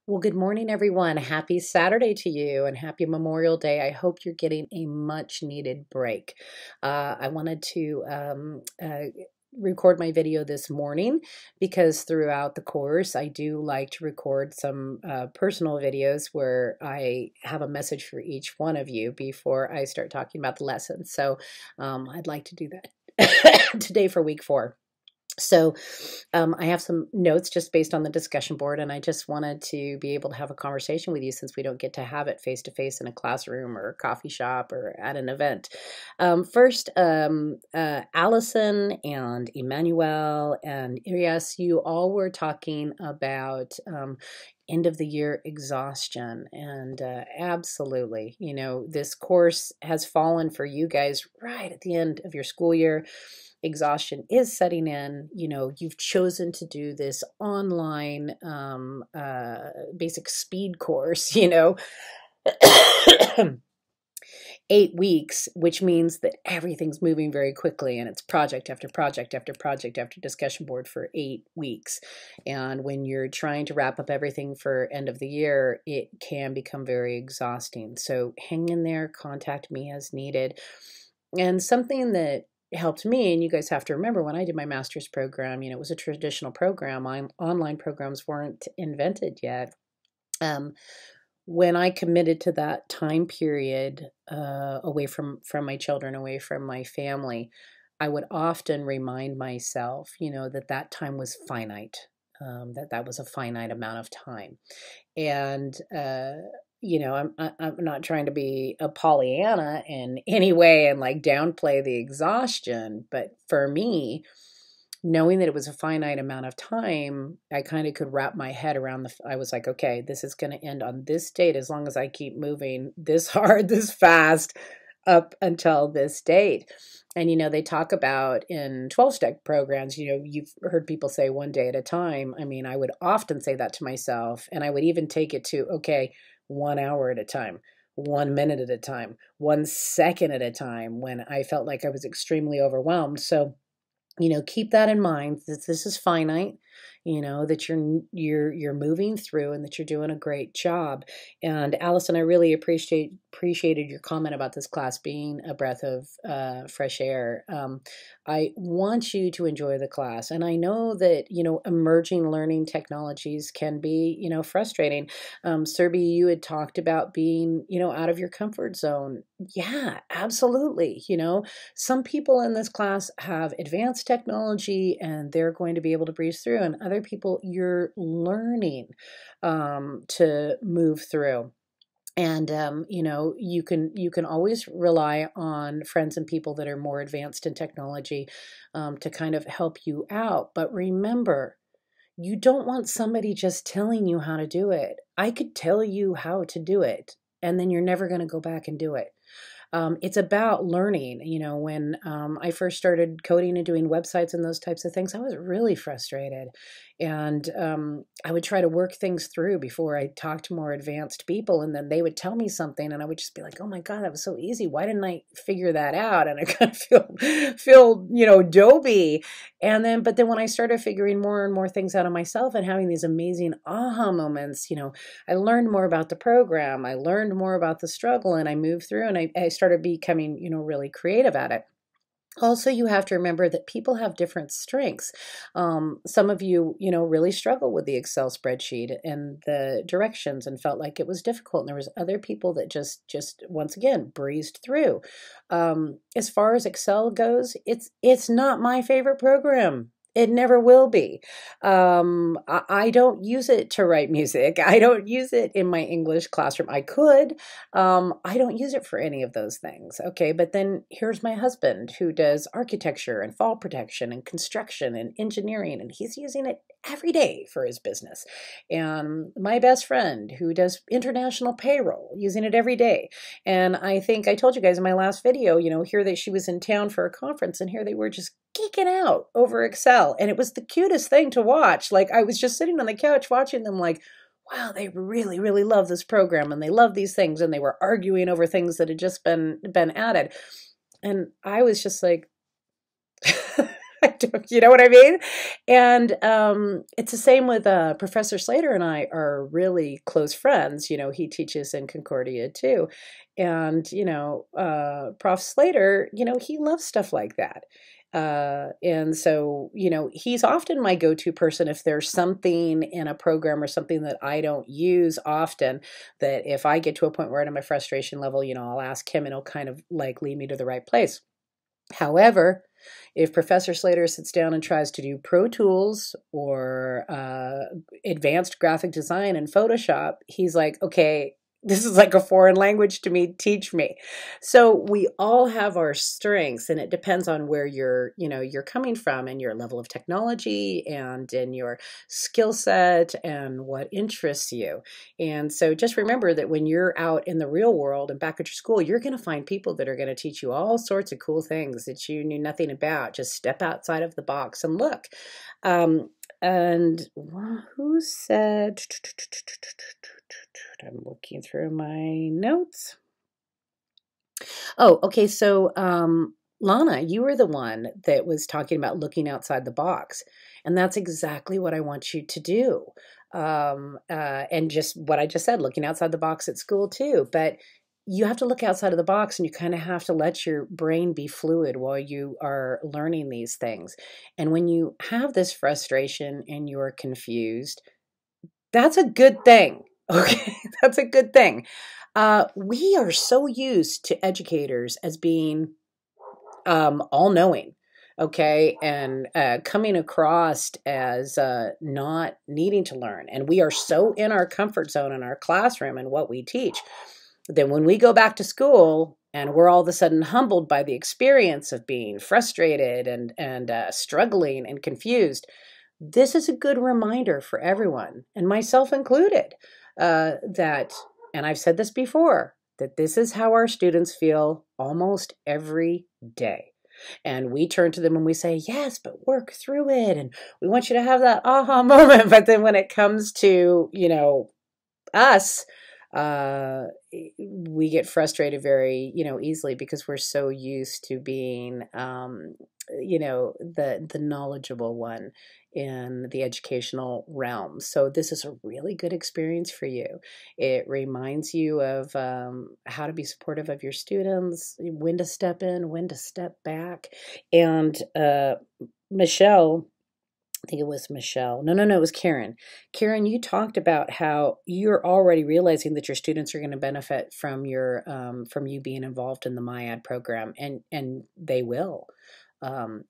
Well, good morning, everyone. Happy Saturday to you and happy Memorial Day. I hope you're getting a much needed break. I wanted to record my video this morning because throughout the course, I do like to record some personal videos where I have a message for each one of you before I start talking about the lesson. So I'd like to do that today for week 4. So I have some notes just based on the discussion board, and I just wanted to be able to have a conversation with you since we don't get to have it face to face in a classroom or a coffee shop or at an event. First, Allison and Emmanuel and Irias, you all were talking about end of the year exhaustion. And absolutely, this course has fallen for you guys right at the end of your school year. Exhaustion is setting in. You've chosen to do this online basic speed course, 8 weeks, which means that everything's moving very quickly and it's project after project after project after discussion board for 8 weeks. And when you're trying to wrap up everything for end of the year, it can become very exhausting. So hang in there, contact me as needed. And something that helped me, and you guys have to remember, when I did my master's program, it was a traditional program. Online programs weren't invented yet. When I committed to that time period, away from my children, away from my family, I would often remind myself, that time was finite, that was a finite amount of time. And I'm not trying to be a Pollyanna in any way and like downplay the exhaustion, but for me, knowing that it was a finite amount of time, I kind of could wrap my head around I was like, okay, this is going to end on this date as long as I keep moving this hard, this fast up until this date. And, they talk about in 12-step programs, you've heard people say one day at a time. I mean, I would often say that to myself, and I would even take it to, okay, 1 hour at a time, 1 minute at a time, 1 second at a time when I felt like I was extremely overwhelmed. So, keep that in mind, that this is finite, that you're moving through and that you're doing a great job. And Allison, I really appreciated your comment about this class being a breath of fresh air. I want you to enjoy the class. And I know that, emerging learning technologies can be, frustrating. Serby, you had talked about being, out of your comfort zone. Yeah, absolutely. Some people in this class have advanced technology and they're going to be able to breeze through, and other people you're learning to move through. And you can always rely on friends and people that are more advanced in technology to kind of help you out. But remember, you don't want somebody just telling you how to do it. I could tell you how to do it, and then you're never going to go back and do it. It's about learning. When I first started coding and doing websites and those types of things, I was really frustrated. And I would try to work things through before I talked to more advanced people. And then they would tell me something and I would just be like, oh my God, that was so easy. Why didn't I figure that out? And I kind of feel dopey. But then when I started figuring more and more things out of myself and having these amazing aha moments, I learned more about the program. I learned more about the struggle, and I moved through, and I started becoming, really creative at it. Also, you have to remember that people have different strengths. Some of you, really struggle with the Excel spreadsheet and the directions and felt like it was difficult. And there was other people that just once again, breezed through. As far as Excel goes, it's not my favorite program. It never will be. I don't use it to write music. I don't use it in my English classroom. I could. I don't use it for any of those things. Okay, but then here's my husband who does architecture and fall protection and construction and engineering, and he's using it every day for his business. And my best friend who does international payroll, using it every day. And I think I told you guys in my last video, here that she was in town for a conference, and here they were just geeking out over Excel. And it was the cutest thing to watch. Like, I was just sitting on the couch watching them like, wow, they really, really love this program and they love these things. And they were arguing over things that had just been added. And I was just like, You know what I mean? And it's the same with Professor Slater and I are really close friends. You know, he teaches in Concordia too. And, Prof. Slater, he loves stuff like that. And so, he's often my go-to person if there's something in a program or something that I don't use often, that if I get to a point where I'm at my frustration level, I'll ask him and he'll kind of like lead me to the right place. However, if Professor Slater sits down and tries to do Pro Tools or advanced graphic design in Photoshop, he's like, okay, this is like a foreign language to me, teach me. So we all have our strengths, and it depends on where you're coming from and your level of technology and in your skill set and what interests you. And so just remember that when you're out in the real world and back at your school, you're going to find people that are going to teach you all sorts of cool things that you knew nothing about. Just step outside of the box and look. And who said, I'm looking through my notes. Oh, okay. So, Lana, you were the one that was talking about looking outside the box. And that's exactly what I want you to do. And just what I just said, looking outside the box at school too. But you have to look outside of the box, and you kind of have to let your brain be fluid while you are learning these things. And when you have this frustration and you're confused, that's a good thing. Okay, that's a good thing. We are so used to educators as being all knowing, okay, and coming across as not needing to learn. And we are so in our comfort zone in our classroom and what we teach. Then when we go back to school and we're all of a sudden humbled by the experience of being frustrated and struggling and confused, this is a good reminder for everyone, and myself included, that, and I've said this before, that this is how our students feel almost every day. And we turn to them and we say, yes, but work through it. And we want you to have that aha moment. But then when it comes to, us, we get frustrated very, easily, because we're so used to being, the knowledgeable one in the educational realm. So this is a really good experience for you. It reminds you of how to be supportive of your students, when to step in, when to step back. And Michelle, I think it was Michelle. No, it was Karen. Karen, you talked about how you're already realizing that your students are going to benefit from from you being involved in the MyAd program, and they will.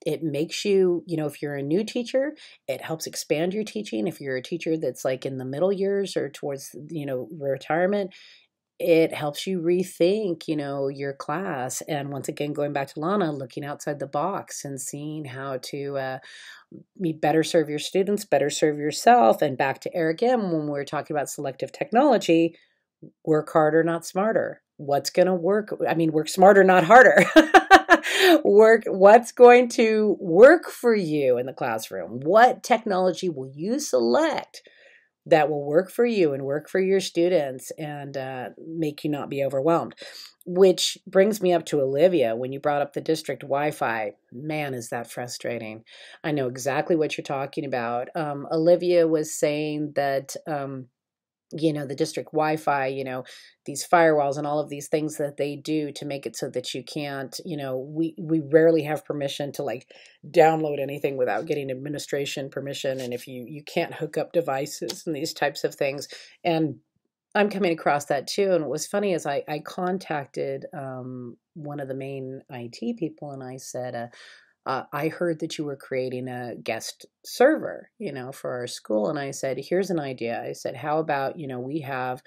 It makes you, if you're a new teacher, it helps expand your teaching. If you're a teacher that's like in the middle years or towards, retirement, it helps you rethink, your class. And once again, going back to Lana, looking outside the box and seeing how to better serve your students, better serve yourself. And back to Eric M., when we were talking about selective technology, work harder, not smarter. What's going to work? I mean, work smarter, not harder. What's going to work for you in the classroom? What technology will you select that will work for you and work for your students and make you not be overwhelmed? Which brings me up to Olivia. When you brought up the district Wi-Fi, man, is that frustrating. I know exactly what you're talking about. Olivia was saying that the district Wi-Fi, these firewalls and all of these things that they do to make it so that you can't, we rarely have permission to like download anything without getting administration permission. And if you can't hook up devices and these types of things. And I'm coming across that too. And what was funny is I contacted one of the main IT people, and I said, I heard that you were creating a guest server, for our school. And I said, here's an idea. I said, how about, we have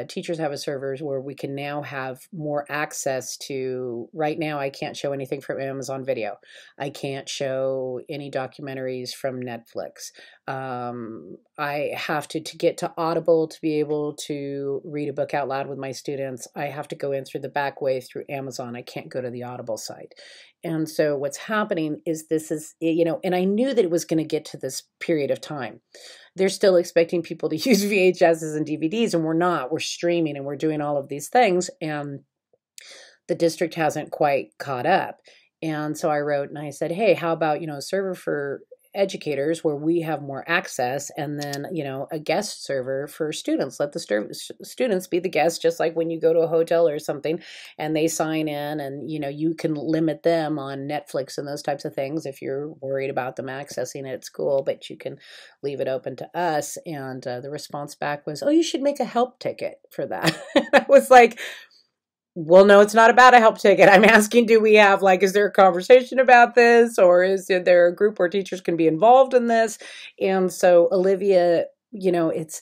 teachers have a servers where we can now have more access to. Right now, I can't show anything from Amazon Video. I can't show any documentaries from Netflix. I have to get to Audible to be able to read a book out loud with my students. I have to go in through the back way through Amazon. I can't go to the Audible site. And so what's happening is this is, and I knew that it was going to get to this period of time. They're still expecting people to use VHSs and DVDs, and we're not. We're streaming and we're doing all of these things, and the district hasn't quite caught up. And so I wrote and I said, hey, how about, a server for educators where we have more access, and then a guest server for students. Let the students be the guests, just like when you go to a hotel or something and they sign in, and you can limit them on Netflix and those types of things if you're worried about them accessing it at school, but you can leave it open to us. And the response back was, oh, you should make a help ticket for that. I was like, well, no, it's not about a help ticket. I'm asking, do we have, is there a conversation about this, or is there a group where teachers can be involved in this? And so, Olivia, it's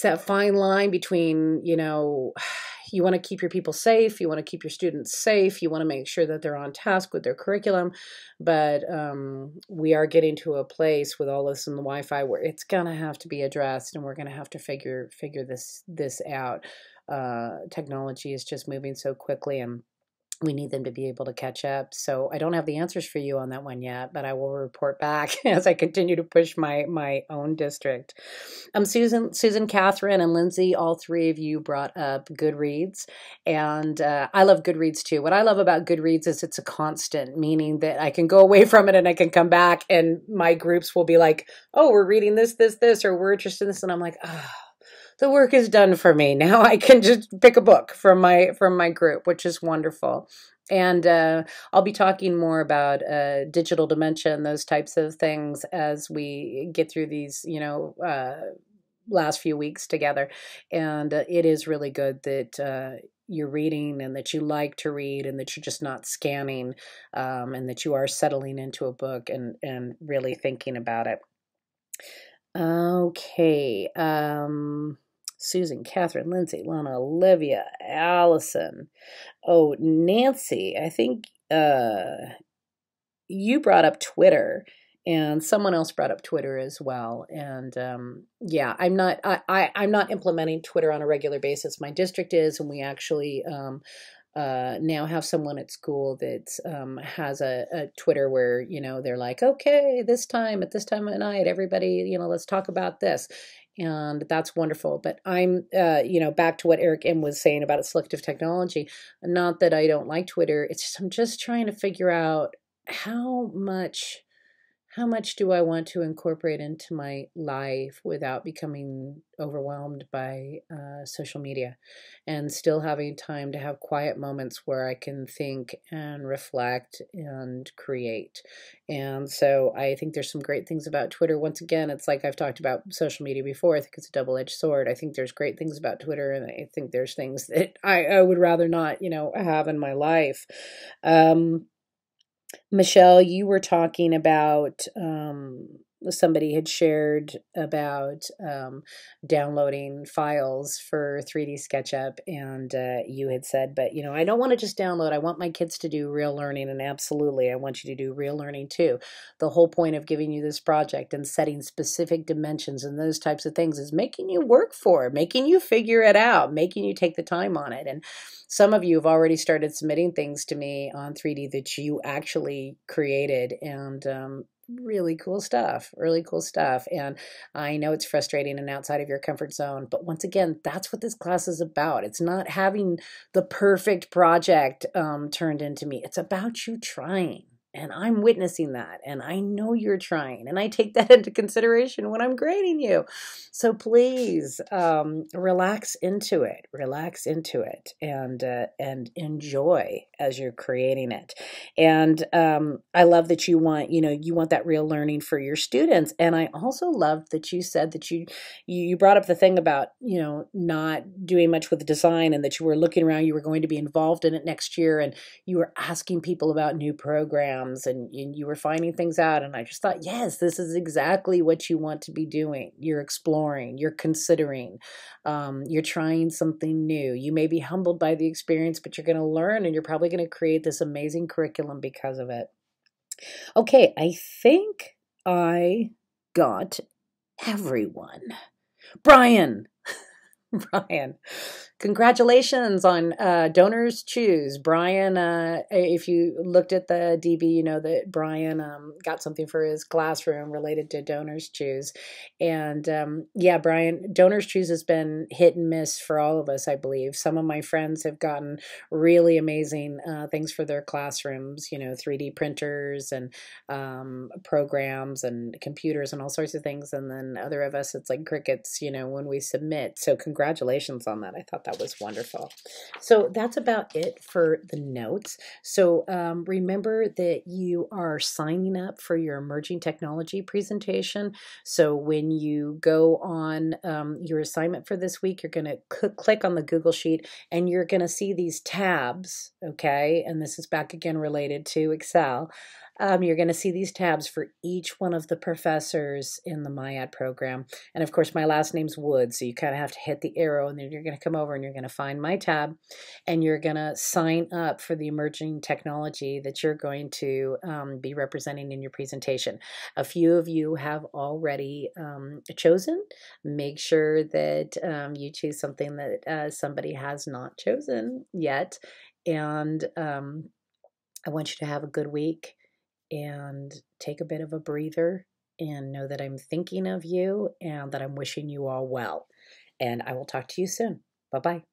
that fine line between, you want to keep your people safe, you want to keep your students safe, you want to make sure that they're on task with their curriculum, but we are getting to a place with all this in the Wi-Fi where it's going to have to be addressed, and we're going to have to figure this out. Technology is just moving so quickly, and we need them to be able to catch up. So I don't have the answers for you on that one yet, but I will report back as I continue to push my own district. Susan, Catherine, and Lindsay, all three of you brought up Goodreads, and I love Goodreads too. What I love about Goodreads is it's a constant, meaning that I can go away from it and I can come back, and my groups will be like, oh, we're reading this, or we're interested in this, and I'm like, oh, the work is done for me. Now I can just pick a book from my group, which is wonderful. And I'll be talking more about digital dementia and those types of things as we get through these, last few weeks together. And it is really good that you're reading, and that you like to read, and that you're just not scanning, and that you are settling into a book and really thinking about it. Okay. Susan, Catherine, Lindsay, Lana, Olivia, Allison. Oh, Nancy, I think you brought up Twitter, and someone else brought up Twitter as well. And yeah, I'm not implementing Twitter on a regular basis. My district is, and we actually now have someone at school that has a Twitter where, they're like, okay, at this time of night, everybody, let's talk about this. And that's wonderful. But I'm, back to what Eric M. was saying about selective technology. Not that I don't like Twitter. It's just, I'm just trying to figure out how much do I want to incorporate into my life without becoming overwhelmed by social media, and still having time to have quiet moments where I can think and reflect and create. And so I think there's some great things about Twitter. Once again, it's like I've talked about social media before. I think it's a double-edged sword. I think there's great things about Twitter, and I think there's things that I would rather not, have in my life. Michelle, you were talking about somebody had shared about downloading files for 3D SketchUp, and you had said, but I don't want to just download. I want my kids to do real learning, and absolutely, I want you to do real learning too. The whole point of giving you this project and setting specific dimensions and those types of things is making you work for it, making you figure it out, making you take the time on it. And some of you have already started submitting things to me on 3D that you actually created, and really cool stuff, And I know it's frustrating and outside of your comfort zone, but once again, that's what this class is about. It's not having the perfect project turned into me. It's about you trying. And I'm witnessing that, and I know you're trying, and I take that into consideration when I'm grading you. So please relax into it, and enjoy as you're creating it. And I love that you want that real learning for your students. And I also love that you said that you brought up the thing about not doing much with the design, and that you were looking around, you were going to be involved in it next year, and you were asking people about new programs. And you were finding things out, and I just thought, yes, this is exactly what you want to be doing. You're exploring, you're considering, you're trying something new. You may be humbled by the experience, but you're going to learn, and you're probably going to create this amazing curriculum because of it. Okay, I think I got everyone. Brian, Congratulations on Donors Choose. Brian, if you looked at the DB, you know that Brian got something for his classroom related to Donors Choose. And yeah, Brian, Donors Choose has been hit and miss for all of us, I believe. Some of my friends have gotten really amazing things for their classrooms, 3D printers and programs and computers and all sorts of things. And then other of us, it's like crickets, when we submit. So congratulations on that. I thought that was wonderful. So that's about it for the notes. So remember that you are signing up for your emerging technology presentation. So when you go on your assignment for this week, you're going to click on the Google Sheet and you're going to see these tabs, okay? And this is back again related to Excel. You're going to see these tabs for each one of the professors in the MyAd program. And of course, my last name's Wood, so you kind of have to hit the arrow, and then you're going to come over and you're going to find my tab, and you're going to sign up for the emerging technology that you're going to be representing in your presentation. A few of you have already chosen. Make sure that you choose something that somebody has not chosen yet. And I want you to have a good week and take a bit of a breather and know that I'm thinking of you and that I'm wishing you all well. And I will talk to you soon. Bye-bye.